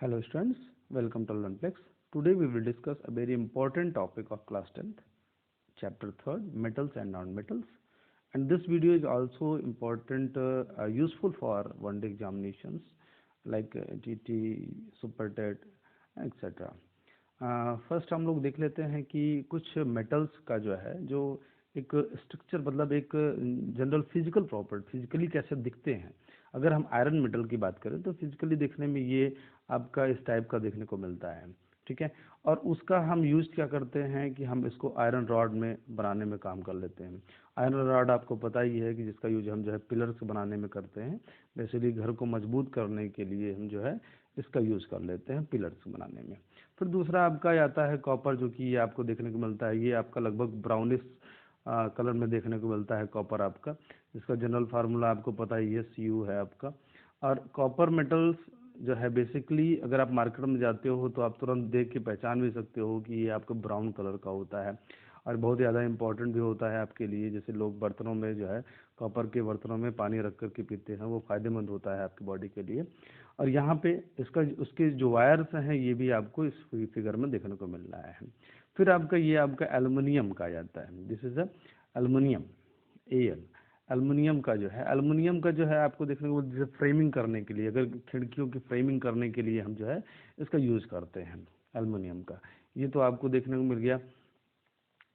Hello students, welcome to LearnPlex. Today we will discuss a very important topic of class 10th, chapter 3rd, metals and non-metals. And this video is also important, useful for one-day examinations like TT, SuperTET, etc. First हम लोग देख लेते हैं कि कुछ metals का जो है जो एक स्ट्रक्चर मतलब एक जनरल फिजिकल प्रॉपर्टी फिजिकली कैसे दिखते हैं। अगर हम आयरन मेटल की बात करें तो फिजिकली देखने में ये आपका इस टाइप का देखने को मिलता है, ठीक है। और उसका हम यूज क्या करते हैं कि हम इसको आयरन रॉड में बनाने में काम कर लेते हैं। आयरन रॉड आपको पता ही है कि जिसका यूज हम जो है पिलर्स बनाने में करते हैं। बेसिकली घर को मजबूत करने के लिए हम जो है इसका यूज कर लेते हैं पिलर्स बनाने में। फिर दूसरा आपका आता है कॉपर, जो कि ये आपको देखने को मिलता है। ये आपका लगभग ब्राउनिश कलर में देखने को मिलता है कॉपर आपका। इसका जनरल फार्मूला आपको पता ही है, Cu है आपका। और कॉपर मेटल्स जो है बेसिकली अगर आप मार्केट में जाते हो तो आप तुरंत देख के पहचान भी सकते हो कि ये आपका ब्राउन कलर का होता है और बहुत ज़्यादा इंपॉर्टेंट भी होता है आपके लिए। जैसे लोग बर्तनों में जो है कॉपर के बर्तनों में पानी रख कर के पीते हैं, वो फ़ायदेमंद होता है आपकी बॉडी के लिए। और यहाँ पे इसका उसके जो वायर्स हैं ये भी आपको इस फिगर में देखने को मिल रहा है। फिर आपका ये आपका एल्युमिनियम का जाता है, this is aluminium Al। Aluminium का जो है आपको देखने को जैसे फ्रेमिंग करने के लिए, अगर खिड़कियों की फ्रेमिंग करने के लिए हम जो है इसका यूज करते हैं एल्युमिनियम का। ये तो आपको देखने को मिल गया।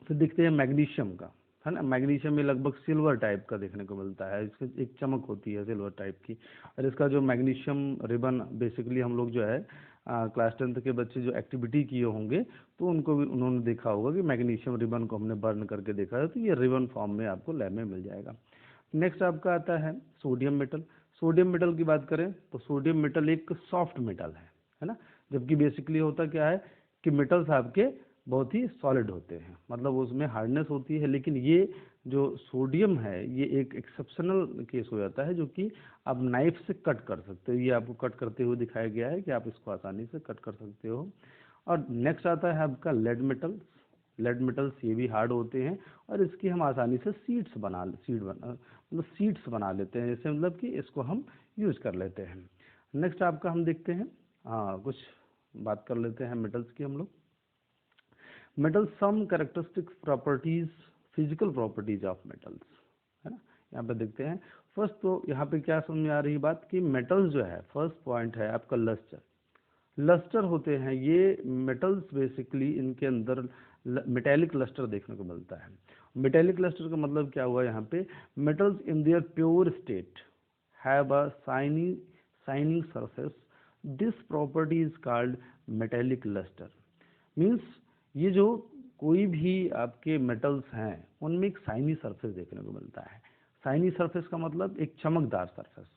फिर देखते हैं मैग्नीशियम का, है ना। मैग्नीशियम में लगभग सिल्वर टाइप का देखने को मिलता है, इसकी एक चमक होती है सिल्वर टाइप की। और इसका जो मैग्नीशियम रिबन बेसिकली हम लोग जो है क्लास 10th के बच्चे जो एक्टिविटी किए होंगे तो उनको भी उन्होंने देखा होगा कि मैग्नीशियम रिबन को हमने बर्न करके देखा है, तो ये रिबन फॉर्म में आपको लैब में मिल जाएगा। नेक्स्ट आपका आता है सोडियम मेटल। सोडियम मेटल की बात करें तो सोडियम मेटल एक सॉफ्ट मेटल है ना। जबकि बेसिकली होता क्या है कि मेटल्स आपके बहुत ही सॉलिड होते हैं, मतलब उसमें हार्डनेस होती है। लेकिन ये जो सोडियम है ये एक एक्सेप्शनल केस हो जाता है जो कि आप नाइफ से कट कर सकते हो। ये आपको कट करते हुए दिखाया गया है कि आप इसको आसानी से कट कर सकते हो। और नेक्स्ट आता है आपका लेड मेटल। लेड मेटल्स ये भी हार्ड होते हैं और इसकी हम आसानी से सीड्स बना लेते हैं, जैसे मतलब कि इसको हम यूज कर लेते हैं। नेक्स्ट आपका हम देखते हैं, कुछ बात कर लेते हैं मेटल्स की हम लोग। Metal some characteristic properties, physical properties of metals, है ना। यहाँ पे देखते हैं फर्स्ट तो यहाँ पे क्या समझ में आ रही बात कि मेटल्स जो है फर्स्ट पॉइंट है आपका लस्टर। लस्टर होते हैं ये मेटल्स, बेसिकली इनके अंदर मेटेलिक लस्टर देखने को मिलता है। मेटेलिक लस्टर का मतलब क्या हुआ यहाँ पे, metals in their pure state have a shining surface, this property is called metallic lustre. Means ये जो कोई भी आपके मेटल्स हैं उनमें एक शाइनी सरफेस देखने को मिलता है। शाइनी सरफेस का मतलब एक चमकदार सरफेस,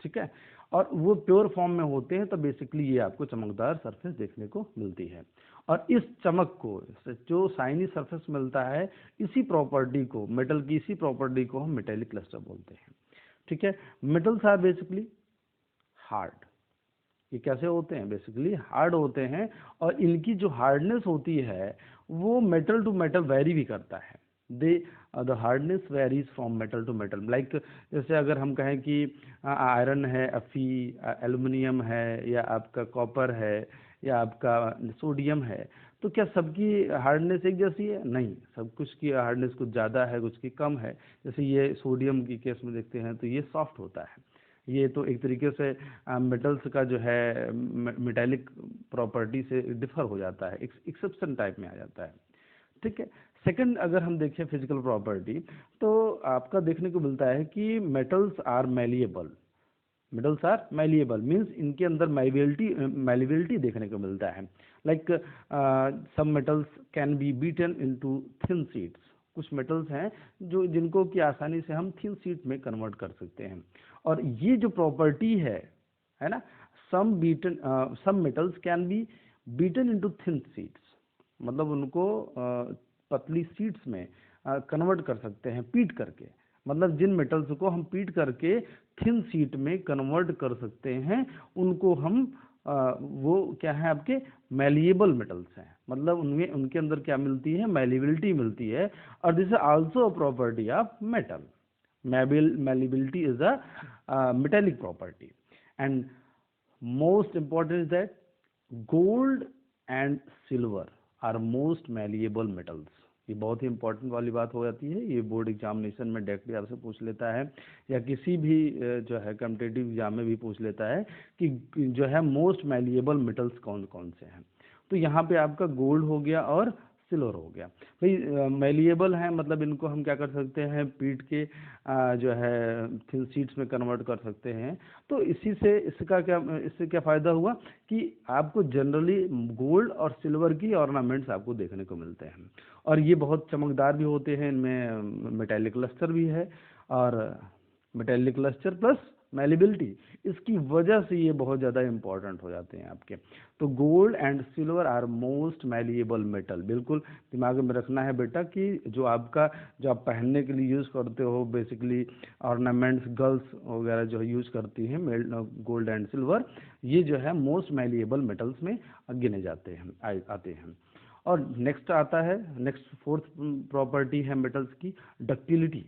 ठीक है। और वो प्योर फॉर्म में होते हैं तो बेसिकली ये आपको चमकदार सरफेस देखने को मिलती है। और इस चमक को, जो शाइनी सरफेस मिलता है, इसी प्रॉपर्टी को, मेटल की इसी प्रॉपर्टी को हम मेटेलिक लस्टर बोलते हैं, ठीक है। Metals are basically hard. ये कैसे होते हैं, बेसिकली हार्ड होते हैं। और इनकी जो हार्डनेस होती है वो मेटल टू मेटल वेरी भी करता है। They the hardness varies from metal to metal. Like जैसे अगर हम कहें कि आयरन है, Fe, एल्युमिनियम है, या आपका कॉपर है, या आपका सोडियम है, तो क्या सबकी हार्डनेस एक जैसी है? नहीं, सब कुछ की हार्डनेस कुछ ज़्यादा है, कुछ की कम है। जैसे ये सोडियम की केस में देखते हैं तो ये सॉफ्ट होता है। ये तो एक तरीके से मेटल्स का जो है मेटेलिक प्रॉपर्टी से डिफर हो जाता है, एक्सेप्शन टाइप में आ जाता है, ठीक है। सेकंड अगर हम देखें फिजिकल प्रॉपर्टी तो आपका देखने को मिलता है कि metals are malleable. Metals are malleable means इनके अंदर मैलिबिलिटी देखने को मिलता है। Like some metals can be beaten into thin sheets. कुछ मेटल्स हैं जो जिनको कि आसानी से हम थिन शीट में कन्वर्ट कर सकते हैं। और ये जो प्रॉपर्टी है ना, some metals can be beaten into thin sheets, मतलब उनको पतली शीट्स में कन्वर्ट कर सकते हैं पीट करके। मतलब जिन मेटल्स को हम पीट करके थिन शीट में कन्वर्ट कर सकते हैं उनको हम वो क्या है आपके मैलिएबल मेटल्स हैं। मतलब उनमें उनके अंदर क्या मिलती है, मैलिबिलिटी मिलती है। और this is also a property of metal. Malleability is a metallic property, and most important is that gold and silver are most malleable metals. ये बहुत ही इंपॉर्टेंट वाली बात हो जाती है, ये बोर्ड एग्जामिनेशन में डायरेक्टली आपसे पूछ लेता है, या किसी भी जो है कॉम्पिटिटिव एग्जाम में भी पूछ लेता है कि जो है मोस्ट मैलिएबल मेटल्स कौन कौन से हैं। तो यहाँ पे आपका गोल्ड हो गया और सिल्वर हो गया। भाई मैलिएबल है मतलब इनको हम क्या कर सकते हैं, पीट के जो है थिन शीट्स में कन्वर्ट कर सकते हैं। तो इसी से इससे क्या फ़ायदा हुआ कि आपको जनरली गोल्ड और सिल्वर की ऑर्नामेंट्स आपको देखने को मिलते हैं, और ये बहुत चमकदार भी होते हैं, इनमें मेटेलिक लस्टर भी है, और मेटेलिक लस्टर प्लस मैलिबिलिटी, इसकी वजह से ये बहुत ज़्यादा इंपॉर्टेंट हो जाते हैं आपके। तो gold and silver are most malleable metal. बिल्कुल दिमाग में रखना है बेटा कि जो आप पहनने के लिए यूज़ करते हो, बेसिकली ऑर्नामेंट्स गर्ल्स वगैरह जो यूज़ करती हैं गोल्ड एंड सिल्वर, ये जो है मोस्ट मैलिएबल मेटल्स में गिने जाते हैं, आते हैं। और नेक्स्ट आता है, नेक्स्ट फोर्थ प्रॉपर्टी है मेटल्स की, ductility.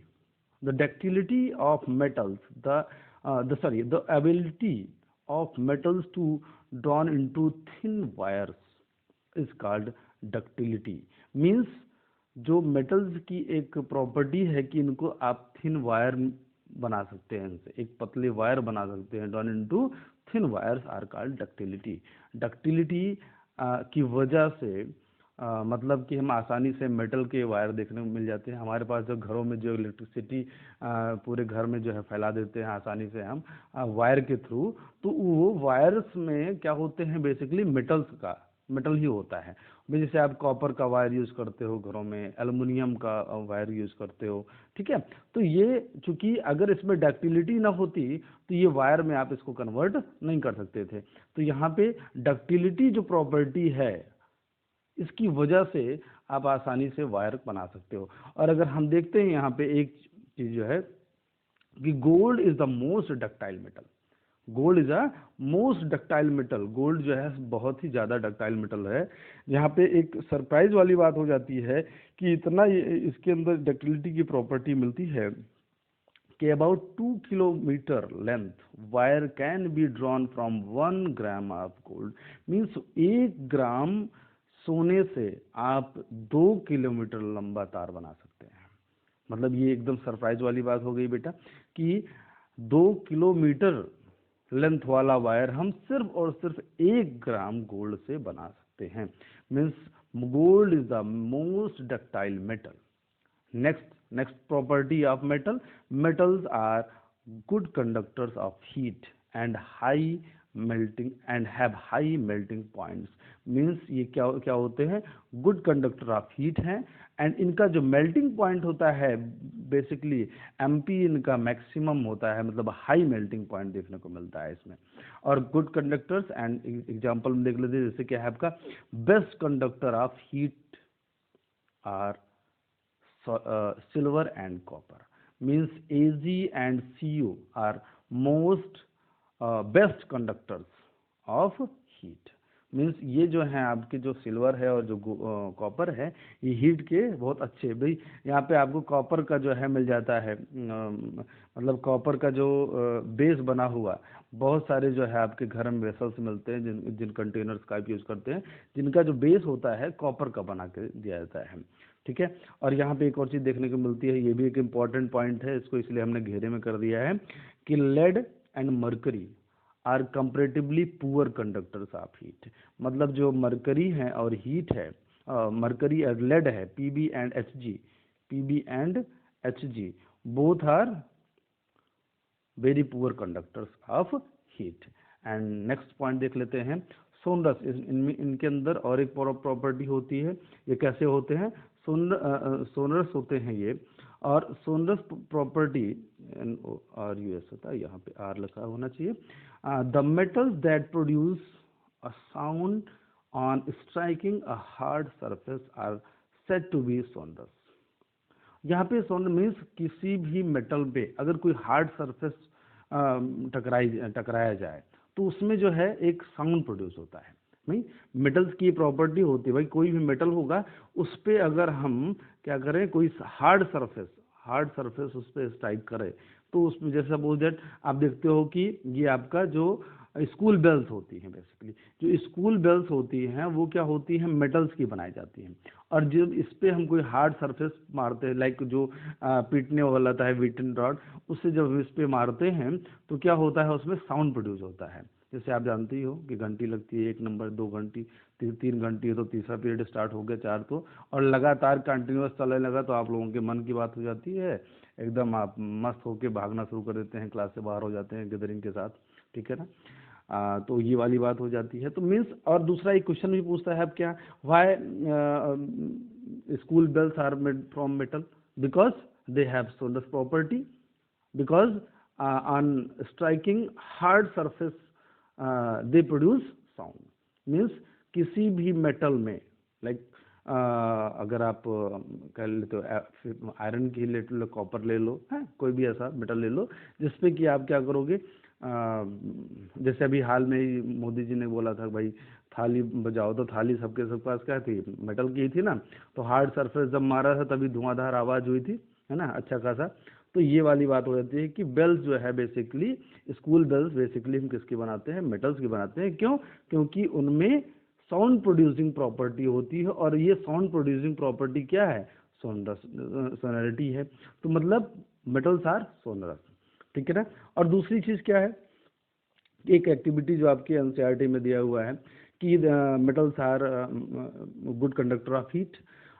The ductility of metals, the ability of metals to drawn into thin wires is called ductility. Means जो metals की एक प्रॉपर्टी है कि इनको आप थिन वायर बना सकते हैं, इनसे एक पतले वायर बना सकते हैं, drawn into thin wires are called ductility. Ductility की वजह से मतलब कि हम आसानी से मेटल के वायर देखने को मिल जाते हैं हमारे पास। जो घरों में जो इलेक्ट्रिसिटी पूरे घर में जो है फैला देते हैं आसानी से हम वायर के थ्रू, तो वो वायर्स में क्या होते हैं, बेसिकली मेटल ही होता है। जैसे आप कॉपर का वायर यूज़ करते हो घरों में, एल्युमिनियम का वायर यूज़ करते हो, ठीक है। तो ये चूंकि अगर इसमें डक्टिलिटी ना होती तो ये वायर में आप इसको कन्वर्ट नहीं कर सकते थे। तो यहाँ पे डक्टिलिटी जो प्रॉपर्टी है, इसकी वजह से आप आसानी से वायर बना सकते हो। और अगर हम देखते हैं यहाँ पे एक चीज जो है कि gold is the most ductile metal. Gold is a most ductile metal. Gold जो है बहुत ही ज़्यादा डक्टाइल मेटल है। यहाँ पे एक सरप्राइज वाली बात हो जाती है कि इतना इसके अंदर डक्टिलिटी की प्रॉपर्टी मिलती है कि about 2 kilometre length wire can be drawn from 1 gram of gold. Means 1 ग्राम सोने से आप 2 किलोमीटर लंबा तार बना सकते हैं। मतलब ये एकदम सरप्राइज वाली बात हो गई बेटा कि 2 किलोमीटर लेंथ वाला वायर हम सिर्फ और सिर्फ 1 ग्राम गोल्ड से बना सकते हैं। Means gold is the most ductile metal. Next property of metals are good conductors of heat and high melting and have high melting points. Means ये क्या होते हैं, good conductor of heat हैं, and इनका जो melting point होता है basically MP इनका मैक्सिमम होता है, मतलब हाई मेल्टिंग पॉइंट देखने को मिलता है इसमें। और गुड कंडक्टर्स एंड एग्जांपल में देख लेते हैं, जैसे क्या है आपका best conductor of heat are silver and copper. Means Ag and Cu are most best conductors of heat. Means ये जो है आपके जो सिल्वर है और जो कॉपर है, ये हीट के बहुत अच्छे। भाई यहाँ पे आपको कॉपर का जो है मिल जाता है, मतलब कॉपर का जो बेस बना हुआ, बहुत सारे जो है आपके घर में वेसल्स मिलते हैं जिन कंटेनर्स का यूज़ करते हैं, जिनका जो बेस होता है कॉपर का बना के दिया जाता है, ठीक है। और यहाँ पे एक और चीज़ देखने को मिलती है, ये भी एक इम्पॉर्टेंट पॉइंट है, इसको इसलिए हमने घेरे में कर दिया है कि lead and mercury are comparatively poor conductors of heat. मतलब जो मरकरी है और हीट है, मरकरी और लेड है, PB and H G both are very poor conductors of heat. And next point देख लेते हैं, सोनरस। इनके अंदर और एक प्रॉपर्टी होती है, ये कैसे होते हैं, सोनरस होते हैं ये। और सोनरस प्रॉपर्टी NORUS होता है, यहाँ पे आर लिखा होना चाहिए। The metals that produce a sound on striking a hard surface are said to be sonorous. यहाँ पे सोनर मीन्स किसी भी मेटल पे अगर कोई हार्ड सरफेस टकराया जाए तो उसमें जो है एक साउंड प्रोड्यूस होता है। नहीं, मेटल्स की प्रॉपर्टी होती है भाई, कोई भी मेटल होगा उस पर अगर हम क्या करें, कोई हार्ड सरफेस उस पर स्ट्राइक करें तो उसमें जैसे सपोज दैट आप देखते हो कि ये आपका जो स्कूल बेल्स होती हैं बेसिकली, जो स्कूल बेल्स होती हैं वो क्या होती हैं, मेटल्स की बनाई जाती हैं। और जब इस पे हम कोई हार्ड सरफेस मारते हैं, लाइक जो पीटने वाला था है वीटन रॉड, उससे जब इस पे मारते हैं तो क्या होता है, उसमें साउंड प्रोड्यूस होता है। जैसे आप जानते ही हो कि घंटी लगती है 1 नंबर, 2 घंटी, 3 घंटी है तो तीसरा पीरियड स्टार्ट हो गया, 4 तो, और लगातार कंटिन्यूअस चलने लगा तो आप लोगों के मन की बात हो जाती है, एकदम आप मस्त होके भागना शुरू कर देते हैं, क्लास से बाहर हो जाते हैं गैदरिंग के साथ, ठीक है ना। तो ये वाली बात हो जाती है। तो मीन्स, और दूसरा एक क्वेश्चन भी पूछता है अब क्या, why school bells are made from metal, because they have solar property, because on striking hard surface they produce sound. Means किसी भी मेटल में, लाइक अगर आप कह लेते हो आयरन की ले लो, कॉपर ले लो, है कोई भी ऐसा मेटल ले लो जिसपे कि आप क्या करोगे, जैसे अभी हाल में ही मोदी जी ने बोला था भाई थाली बजाओ, तो थाली सबके सब पास क्या थी, मेटल की थी ना, तो हार्ड सरफेस जब मारा था तभी धुआंधार आवाज हुई थी, है ना, अच्छा खासा। तो ये वाली बात हो जाती है कि बेल्स जो है बेसिकली, स्कूल बेल्स बेसिकली हम किसकी बनाते हैं, मेटल्स की बनाते हैं। क्यों? क्योंकि उनमें साउंड प्रोड्यूसिंग प्रॉपर्टी होती है, और ये साउंड प्रोड्यूसिंग प्रॉपर्टी क्या है, सोनरिटी है। तो मतलब मेटल्स आर सोनरस, ठीक है ना। और दूसरी चीज क्या है, एक एक्टिविटी जो आपके एनसीईआरटी में दिया हुआ है कि metals are good conductor of heat,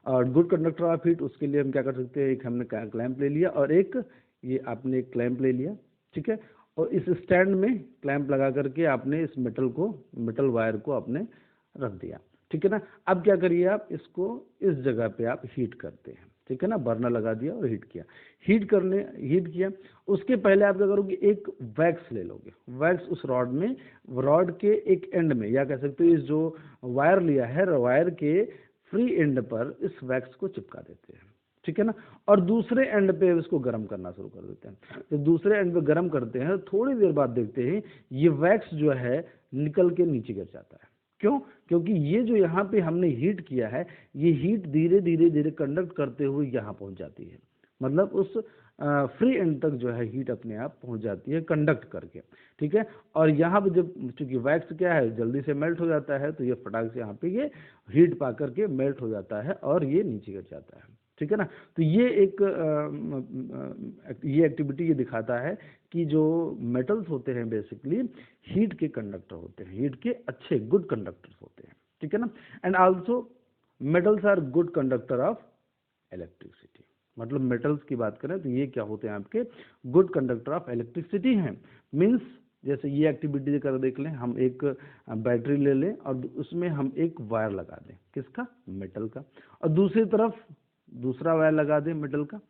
और गुड कंडक्टर ऑफ हीट उसके लिए हम क्या कर सकते हैं, एक हमने क्लैंप ले लिया और एक ये आपने एक क्लैंप ले लिया, ठीक है, और इस स्टैंड में क्लैंप लगा करके आपने इस मेटल वायर को आपने रख दिया, ठीक है ना। अब क्या करिए, आप इसको इस जगह पे आप हीट करते हैं, ठीक है ना, बर्नर लगा दिया और हीट किया। उसके पहले आप क्या करोगे, एक वैक्स ले लोगे, वैक्स उस रॉड के एक एंड में, या कह सकते हो इस जो वायर लिया है, वायर के फ्री एंड पर इस वैक्स को चिपका देते हैं, ठीक है ना। और दूसरे एंड पे इसको गर्म करना शुरू कर देते हैं। जब दूसरे एंड पे गर्म करते हैं, थोड़ी देर बाद देखते हैं ये वैक्स जो है निकल के नीचे गिर जाता है। क्यों? क्योंकि ये जो यहाँ पे हमने हीट किया है, ये हीट धीरे धीरे कंडक्ट करते हुए यहाँ पहुंच जाती है, मतलब उस फ्री एंड तक जो है हीट अपने आप पहुंच जाती है कंडक्ट करके, ठीक है। और यहाँ पे जब चूंकि वैक्स क्या है, जल्दी से मेल्ट हो जाता है, तो ये फटाक से यहाँ पे ये हीट पा करके मेल्ट हो जाता है और ये नीचे गिर जाता है, ठीक है ना। तो ये एक ये एक्टिविटी ये दिखाता है कि जो मेटल्स होते हैं बेसिकली हीट के कंडक्टर होते हैं, हीट के अच्छे गुड कंडक्टर्स होते हैं, ठीक है ना। And also metals are good conductor of electricity, मतलब मेटल्स की बात करें तो ये क्या होते हैं, आपके गुड कंडक्टर ऑफ इलेक्ट्रिसिटी हैं। मीन्स जैसे ये एक्टिविटी कर देख लें, हम एक बैटरी ले लें और उसमें हम एक वायर लगा दें, किसका, मेटल का, और दूसरी तरफ दूसरा वायर लगा दें मेटल का।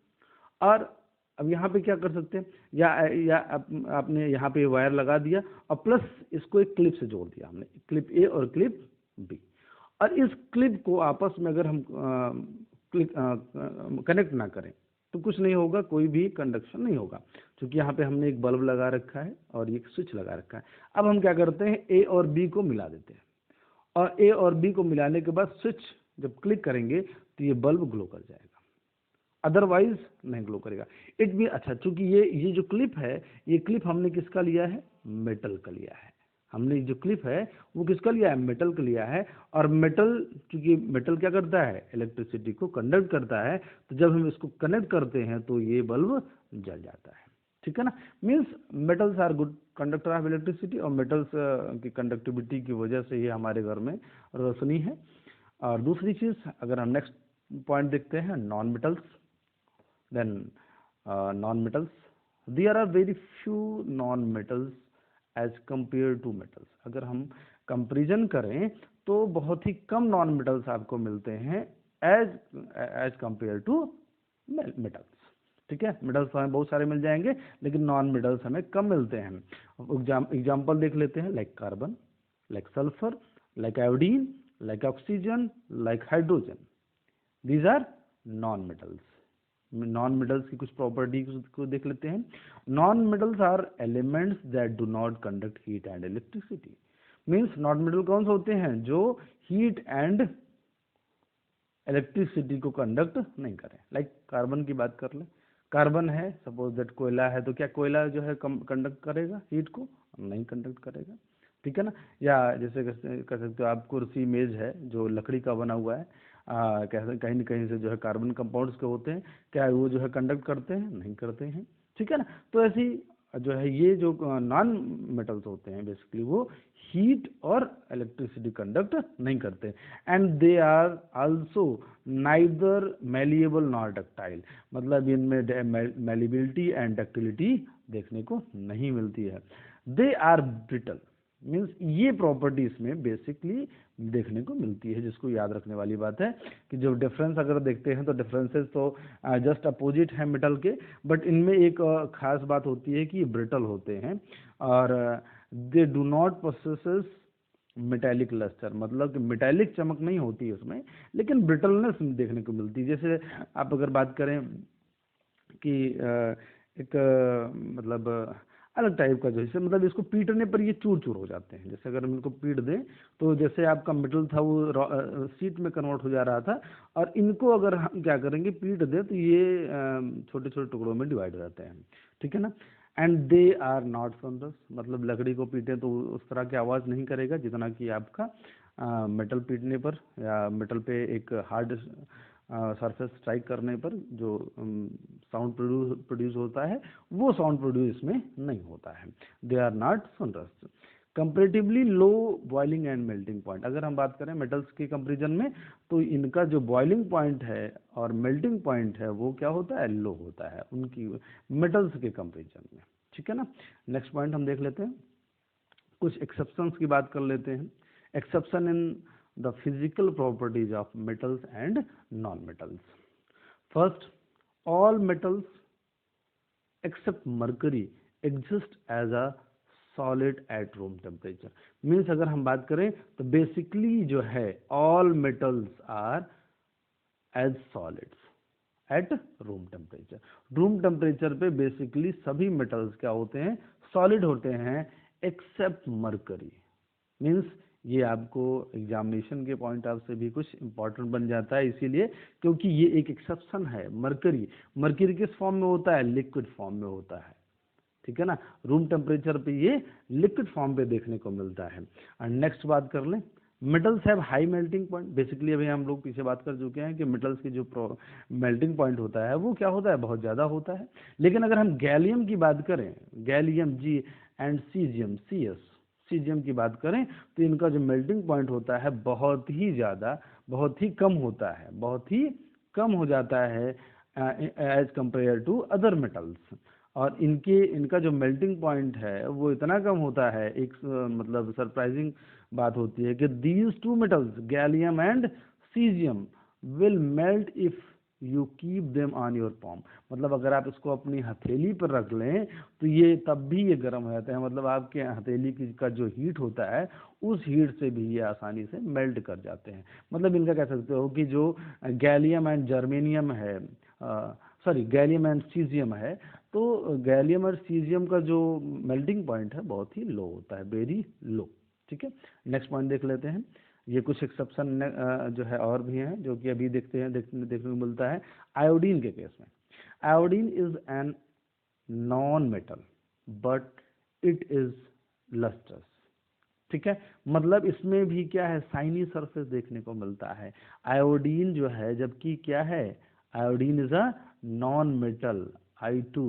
और अब यहाँ पे क्या कर सकते हैं, या आपने यहाँ पे वायर लगा दिया और प्लस इसको एक क्लिप से जोड़ दिया हमने, क्लिप ए और क्लिप बी, और इस क्लिप को आपस में अगर हम कनेक्ट ना करें तो कुछ नहीं होगा, कोई भी कंडक्शन नहीं होगा, क्योंकि यहाँ पे हमने एक बल्ब लगा रखा है और एक स्विच लगा रखा है। अब हम क्या करते हैं, ए और बी को मिला देते हैं, और ए और बी को मिलाने के बाद स्विच जब क्लिक करेंगे तो ये बल्ब ग्लो कर जाएगा, अदरवाइज नहीं ग्लो करेगा। इट भी अच्छा, चूंकि ये जो क्लिप है, ये क्लिप हमने किसका लिया है, मेटल का लिया है। हमने जो क्लिप है वो किसका लिया है, मेटल का लिया है। और मेटल, चूंकि मेटल क्या करता है, इलेक्ट्रिसिटी को कंडक्ट करता है, तो जब हम इसको कनेक्ट करते हैं तो ये बल्ब जल जाता है, ठीक है ना। Means metals are good conductor of electricity, और मेटल्स की कंडक्टिविटी की वजह से ये हमारे घर में रोशनी है। और दूसरी चीज, अगर हम नेक्स्ट पॉइंट देखते हैं, non metals, then non-metals, there are very few non-metals as compared to metals। अगर हम कंपेरिजन करें तो बहुत ही कम नॉन मेटल्स आपको मिलते हैं एज कंपेयर टू मेटल्स, ठीक है। मेटल्स हमें बहुत सारे मिल जाएंगे, लेकिन नॉन मेटल्स हमें कम मिलते हैं। एग्जाम्पल देख लेते हैं, like carbon, like sulphur, like iodine, like oxygen, like hydrogen, these are non metals. Non metals की कुछ प्रॉपर्टी को देख लेते हैं। Non metals are elements that do not conduct heat and electricity. Means non metal कौन से होते हैं, जो हीट एंड इलेक्ट्रिसिटी को कंडक्ट नहीं करें। लाइक कार्बन की बात कर लें, कार्बन है, सपोज दैट कोयला है, तो क्या कोयला जो है कंडक्ट करेगा हीट को, नहीं कंडक्ट करेगा। ठीक है ना। या जैसे कह सकते हो आप कुर्सी मेज है जो लकड़ी का बना हुआ है, कहीं न कहीं से जो है कार्बन कंपाउंड्स के होते हैं, क्या वो जो है कंडक्ट करते हैं? नहीं करते हैं, ठीक है ना। तो ऐसी जो है ये जो नॉन मेटल्स होते हैं बेसिकली वो हीट और इलेक्ट्रिसिटी कंडक्ट नहीं करते, and they are also neither malleable nor ductile, मतलब इनमें मेलिबिलिटी एंड डक्टिलिटी देखने को नहीं मिलती है। दे आर ब्रिटल, मीन्स ये प्रॉपर्टी इसमें बेसिकली देखने को मिलती है, जिसको याद रखने वाली बात है कि जो डिफरेंस अगर देखते हैं तो डिफरेंसेस तो जस्ट अपोजिट है मेटल के, बट इनमें एक खास बात होती है कि ये ब्रिटल होते हैं और they do not possess metallic lustre, मतलब कि मेटेलिक चमक नहीं होती है उसमें, लेकिन ब्रिटलनेस देखने को मिलती है। जैसे आप अगर बात करें कि एक मतलब अलग टाइप का जो है, मतलब इसको पीटने पर ये चूर चूर हो जाते हैं, जैसे अगर हम इनको पीट दें तो जैसे आपका मेटल था वो सीट में कन्वर्ट हो जा रहा था, और इनको अगर हम क्या करेंगे पीट दें तो ये छोटे छोटे टुकड़ों में डिवाइड हो जाते हैं, ठीक है ना। And they are not sonorous, मतलब लकड़ी को पीटे तो उस तरह की आवाज़ नहीं करेगा जितना कि आपका मेटल पीटने पर या मेटल पे एक हार्ड सरफेस स्ट्राइक करने पर जो साउंड प्रोड्यूस होता है वो साउंड प्रोड्यूस इसमें नहीं होता है। They are not sonorous. Comparatively low boiling and melting point, अगर हम बात करें मेटल्स के कंपेरिजन में तो इनका जो बॉइलिंग पॉइंट है और मेल्टिंग पॉइंट है वो क्या होता है? लो होता है उनकी मेटल्स के कंपेरिजन में, ठीक है ना। नेक्स्ट पॉइंट हम देख लेते हैं, कुछ एक्सेप्शंस की बात कर लेते हैं। Exception in the physical properties of metals and non-metals. First, all metals except mercury exist as a solid at room temperature. Means अगर हम बात करें तो basically जो है all metals are as solids at room temperature. room temperature पे basically सभी metals क्या होते हैं? solid होते हैं except mercury. मीन्स ये आपको एग्जामिनेशन के पॉइंट ऑफ से भी कुछ इंपॉर्टेंट बन जाता है, इसीलिए क्योंकि ये एक एक्सेप्शन है। मरकरी, मरकरी किस फॉर्म में होता है? लिक्विड फॉर्म में होता है, ठीक है ना। रूम टेम्परेचर पे ये लिक्विड फॉर्म पे देखने को मिलता है। और नेक्स्ट बात कर लें, metals have high melting point. Basically अभी हम लोग पीछे बात कर चुके हैं कि मेटल्स की जो मेल्टिंग पॉइंट होता है वो क्या होता है? बहुत ज़्यादा होता है। लेकिन अगर हम गैलियम की बात करें, gallium G and caesium C S, caesium की बात करें तो इनका जो मेल्टिंग पॉइंट होता है बहुत ही ज़्यादा, बहुत ही कम होता है, बहुत ही कम हो जाता है as compared to other metals. और इनका जो मेल्टिंग पॉइंट है वो इतना कम होता है, एक मतलब सरप्राइजिंग बात होती है कि these two metals gallium and caesium will melt if you keep them on your palm, मतलब अगर आप इसको अपनी हथेली पर रख लें तो ये तब भी ये गर्म हो जाते हैं, मतलब आपके हथेली की का जो हीट होता है उस हीट से भी ये आसानी से मेल्ट कर जाते हैं। मतलब इनका कह सकते हो कि जो गैलियम एंड जर्मेनियम है, सॉरी गैलियम एंड सीजियम है, तो गैलियम और सीजियम का जो मेल्टिंग पॉइंट है बहुत ही लो होता है, वेरी लो, ठीक है। नेक्स्ट पॉइंट देख लेते हैं, ये कुछ एक्सेप्शन जो है और भी हैं जो कि अभी देखने को मिलता है। आयोडीन के केस में, iodine is an non metal but it is lustrous, ठीक है। मतलब इसमें भी क्या है? साइनी सरफेस देखने को मिलता है आयोडीन जो है, जबकि क्या है? Iodine is a non metal, I2,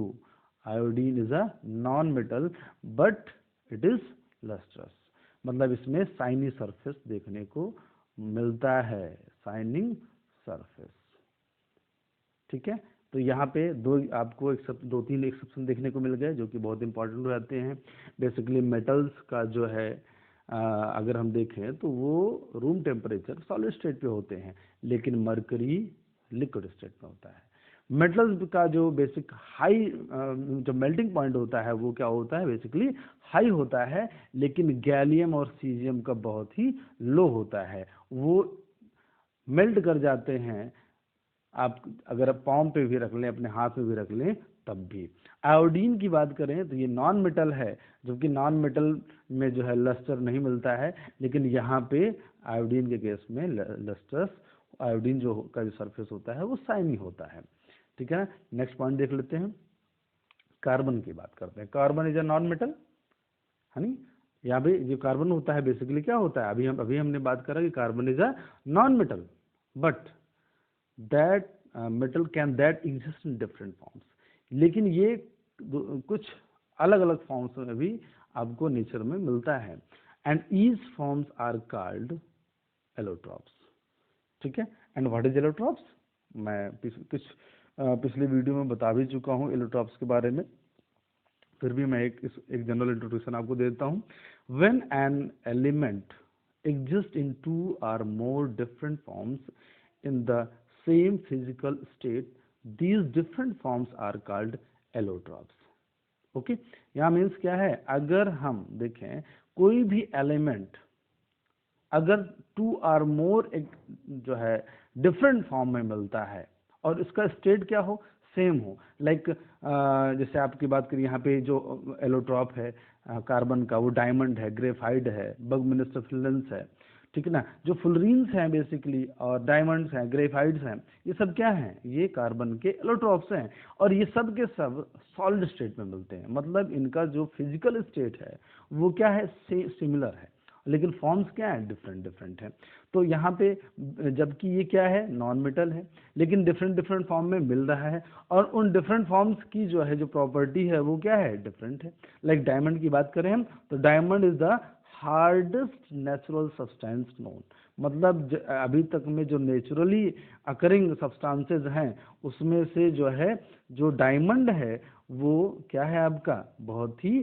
iodine is a non metal but it is lustrous, मतलब इसमें साइनी सरफेस देखने को मिलता है, साइनिंग सरफेस, ठीक है। तो यहाँ पे आपको दो तीन एक्सेप्शन देखने को मिल गए जो कि बहुत इंपॉर्टेंट हो जाते हैं। बेसिकली मेटल्स का जो है अगर हम देखें तो वो रूम टेम्परेचर सॉलिड स्टेट पे होते हैं, लेकिन मरकरी लिक्विड स्टेट में होता है। मेटल्स का जो बेसिक हाई जो मेल्टिंग पॉइंट होता है वो क्या होता है? बेसिकली हाई होता है, लेकिन गैलियम और सीजियम का बहुत ही लो होता है, वो मेल्ट कर जाते हैं। आप अगर पाम पे भी रख लें, अपने हाथ में भी रख लें तब भी। आयोडीन की बात करें तो ये नॉन मेटल है, जबकि नॉन मेटल में जो है लस्टर नहीं मिलता है, लेकिन यहाँ पे आयोडीन के केस में लस्टर्स, आयोडीन जो का जो सरफेस होता है वो शाइनी होता है, ठीक है ना। नेक्स्ट पॉइंट देख लेते हैं, कार्बन की बात करते हैं। Carbon is a non metal, है नी, यहाँ पे जो कार्बन होता है बेसिकली क्या होता है, अभी हमने बात करा कि carbon is a non metal, but that metal can that exist in different forms, लेकिन ये कुछ अलग अलग फॉर्म्स में भी आपको नेचर में मिलता है, and each forms are called allotropes. ठीक है, एंड व्हाट इज एलोट्रॉप्स, मैं कुछ पिछले वीडियो में बता भी चुका हूँ एलोट्रॉप्स के बारे में, फिर भी मैं एक जनरल इंट्रोडक्शन आपको देता हूँ। When an element exist in 2 or more different forms in the same physical state, these different forms are called allotropes. Okay, यहाँ मीन्स क्या है, अगर हम देखें कोई भी एलिमेंट अगर 2 or more एक जो है डिफरेंट फॉर्म में मिलता है और इसका स्टेट क्या हो, सेम हो, लाइक जैसे आपकी बात करिए यहाँ पे जो एलोट्रॉप है कार्बन का, वो डायमंड है, ग्रेफाइट है, बगमिनिस्टर फिलेंस है, ठीक है ना, जो फुलरीन्स हैं बेसिकली और डायमंड्स हैं, ग्रेफाइट्स हैं, ये सब क्या हैं, ये कार्बन के एलोट्रॉप्स हैं, और ये सब के सब सॉलिड स्टेट में मिलते हैं, मतलब इनका जो फिजिकल स्टेट है वो क्या है, सिमिलर है, लेकिन फॉर्म्स क्या है, डिफरेंट डिफरेंट है। तो यहाँ पे जबकि ये क्या है, नॉन मेटल है, लेकिन डिफरेंट डिफरेंट फॉर्म में मिल रहा है, और उन डिफरेंट फॉर्म्स की जो है जो प्रॉपर्टी है वो क्या है, डिफरेंट है। लाइक डायमंड की बात करें हम, तो diamond is the hardest natural substance known, मतलब अभी तक में जो नेचुरली अकरिंग सब्सटेंसेस हैं उसमें से जो है जो डायमंड है वो क्या है आपका, बहुत ही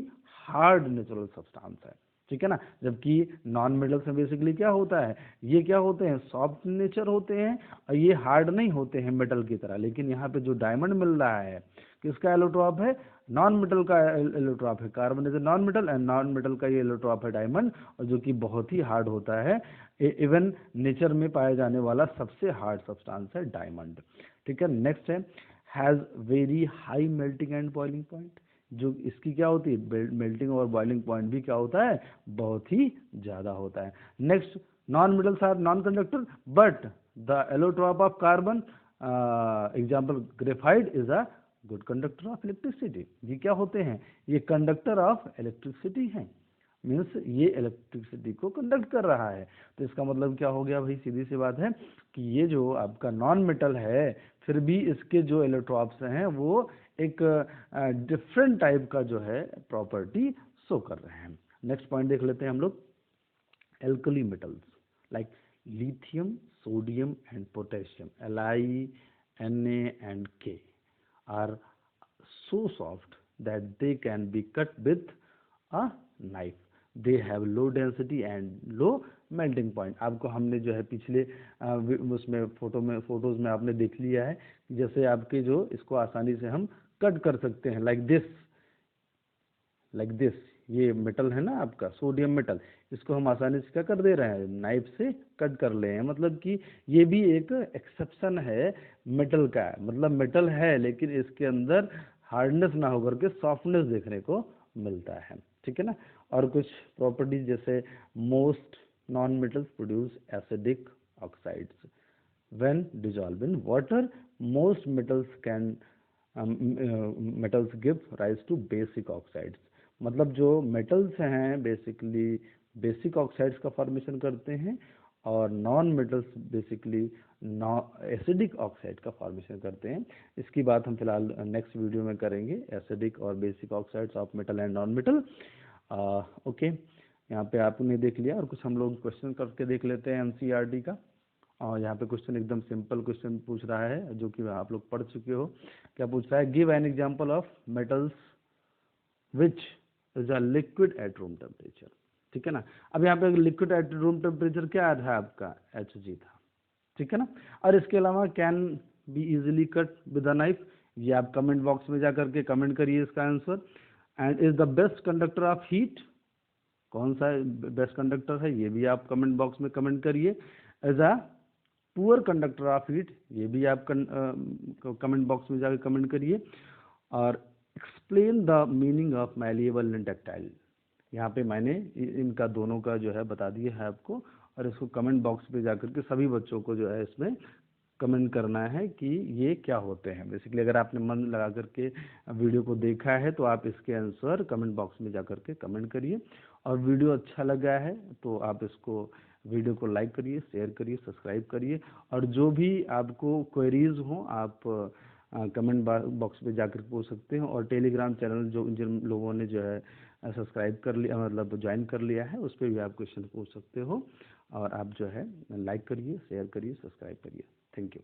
हार्ड नेचुरल सब्सटेंस है, ठीक है ना। जबकि नॉन मेटल्स में बेसिकली क्या होता है, ये क्या होते हैं, सॉफ्ट नेचर होते हैं, और ये हार्ड नहीं होते हैं मेटल की तरह, लेकिन यहाँ पे जो डायमंड मिल रहा है किसका एलोट्रॉप है, नॉन मेटल का एलोट्रॉप है, carbon is a non metal, and non metal का ये एलोट्रॉप है डायमंड, और जो कि बहुत ही हार्ड होता है, इवन नेचर में पाया जाने वाला सबसे हार्ड सब्सटेंस है डायमंड। ठीक है, नेक्स्ट है has very high melting and boiling point, जो इसकी क्या होती है, मेल्टिंग और बॉइलिंग पॉइंट भी क्या होता है, बहुत ही ज्यादा होता है। Next, non metals are non conductor but the allotrope of carbon example graphite is a good conductor of electricity, ये क्या होते हैं, ये कंडक्टर ऑफ इलेक्ट्रिसिटी हैं, मीन्स ये इलेक्ट्रिसिटी को कंडक्ट कर रहा है। तो इसका मतलब क्या हो गया भाई, सीधी सी बात है कि ये जो आपका नॉन मेटल है फिर भी इसके जो इलेक्ट्रॉप्स हैं वो एक डिफरेंट टाइप का जो है प्रॉपर्टी शो कर रहे हैं। नेक्स्ट पॉइंट देख लेते हैं हम लोग, alkali metals like lithium, sodium and potassium, Li, Na and K are so soft that they can be cut with a knife. They have low density and low melting point. आपको हमने जो है पिछले उसमें फोटोज में आपने देख लिया है, जैसे आपके जो इसको आसानी से हम कट कर सकते हैं, लाइक दिस, ये मेटल है ना आपका सोडियम मेटल, इसको हम आसानी से क्या कर दे रहे हैं, नाइफ से कट कर ले हैं, मतलब कि ये भी एक एक्सेप्शन है मेटल का, मतलब मेटल है लेकिन इसके अंदर हार्डनेस ना होकर के सॉफ्टनेस देखने को मिलता है, ठीक है ना। और कुछ प्रॉपर्टीज जैसे most non metals produce acidic oxides when dissolved in water, most metals give rise to basic oxides, मतलब जो मेटल्स हैं बेसिकली बेसिक ऑक्साइड्स का फॉर्मेशन करते हैं, और non metals basically acidic oxide का फॉर्मेशन करते हैं। इसकी बात हम फिलहाल नेक्स्ट वीडियो में करेंगे, एसिडिक और basic oxides of metal and non metal. Okay, यहाँ पे आपने देख लिया, और कुछ हम लोग क्वेश्चन करके देख लेते हैं एनसीईआरटी का। और यहाँ पे क्वेश्चन एकदम सिंपल क्वेश्चन पूछ रहा है जो कि आप लोग पढ़ चुके हो। क्या पूछ रहा है, give an example of metals which is a liquid at room temperature, ठीक है ना। अब यहाँ पे लिक्विड एट रूम टेम्परेचर क्या था आपका, Hg था, ठीक है ना। और इसके अलावा can be easily cut with a knife, ये आप कमेंट बॉक्स में जा करके कमेंट करिए इसका answer. And is the best conductor of heat, कौन सा बेस्ट कंडक्टर है ये भी आप कमेंट बॉक्स में कमेंट करिए। As a poor conductor of heat, ये भी आप कमेंट बॉक्स में जाकर कमेंट करिए। और explain the meaning of malleable and ductile, यहाँ पे मैंने इनका दोनों का जो है बता दिया है आपको, और इसको कमेंट बॉक्स पे जाकर के सभी बच्चों को जो है इसमें कमेंट करना है कि ये क्या होते हैं। बेसिकली अगर आपने मन लगा करके वीडियो को देखा है तो आप इसके आंसर कमेंट बॉक्स में जाकर के कमेंट करिए। और वीडियो अच्छा लगा है तो आप इसको वीडियो को लाइक करिए, शेयर करिए, सब्सक्राइब करिए, और जो भी आपको क्वेरीज हो आप कमेंट बॉक्स में जाकर पूछ सकते हैं। और टेलीग्राम चैनल जो जिन लोगों ने जो है सब्सक्राइब कर लिया, मतलब ज्वाइन कर लिया है, उस पर भी आप क्वेश्चन पूछ सकते हो। और आप जो है लाइक करिए, शेयर करिए, सब्सक्राइब करिए। Thank you.